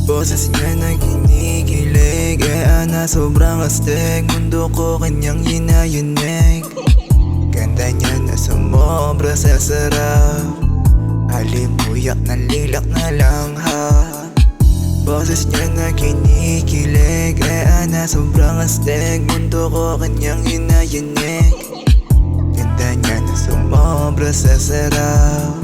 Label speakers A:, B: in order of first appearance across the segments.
A: Boses niya na kinikilig, ana sobrang astig. Mundo ko kanyang hinayanig. Ganda niya na sumobra sa sarap. Halimuyak na lilak na lang ha. Boses niya na kinikilig, ana sobrang astig. Mundo ko kanyang hinayanig. Ganda niya na sumobra sa sarap.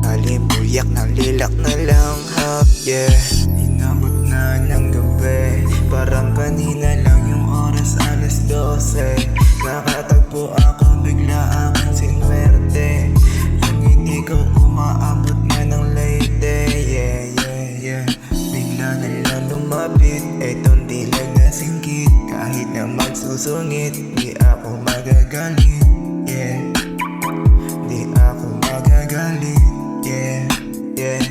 A: Halimuyak na lilak na lang ha. Yeah. Inabot na ng gabi, parang kanina lang yung oras, alas 12. Nakatagpo ako, bigla akong sinwerte. Yung hindi ko umaabot nga ng late. Yeah, yeah, yeah. Bigla na lang lumapit, etong dilag na singkit. Kahit na magsusungit, di ako magagalit. Yeah, di ako magagalit. Yeah, yeah.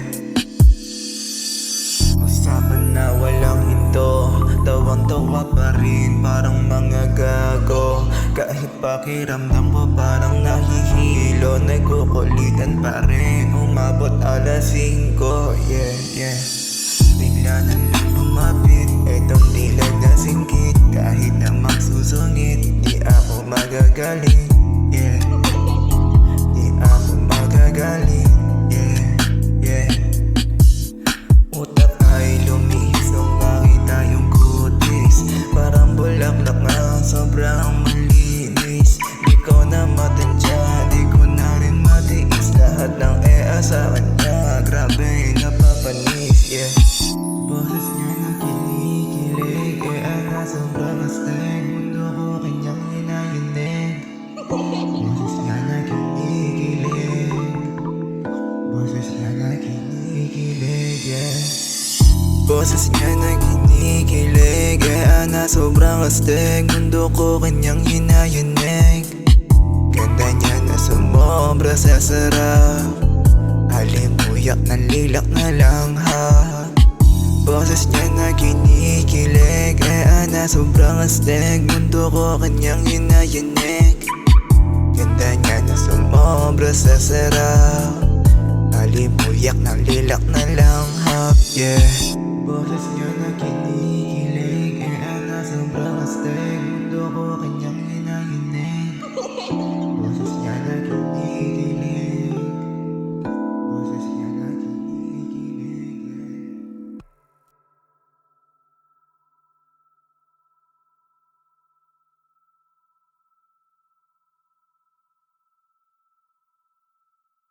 A: Usapan na walang hinto, tawang-tawa pa rin, parang mga gago. Kahit pakiramdam ko parang nahihilo, nagkukulitan pa rin, umabot alas 5. Yeah, yeah. Bigla na lang lumapit, etong dilag na singkit. Kahit na magsusungit, di ako magagalit. Yeah, di ako magagalit. Yeah, yeah. Utak ay lumihis nung makita yung kutis. Parang bulaklak na sobrang malinis. Di ko na matansya, di ko na rin matiis. Lahat ng sa kanya, grabe napapanis. Yeah. Boses niya na kinikilig, ana sobrang astig. Mundo ko kanyang hinayanig. Boses niya na kinikilig, boses niya na kinikilig, yeah. Boses niya na kinikilig, ana sobrang astig. Mundo ko kanyang hinayanig. Ganda niya na sumobra sa sarap. Halimuyak na lilak na lang ha. Boses niya na kinikilig, ana sobrang astig. Mundo ko kanyang hinayanig. Ganda niya na sumobra sa sarap. Halimuyak na lilak na lang ha. Yeah. Boses niya na kinikilig, ana sobrang astig. Mundo ko kanyang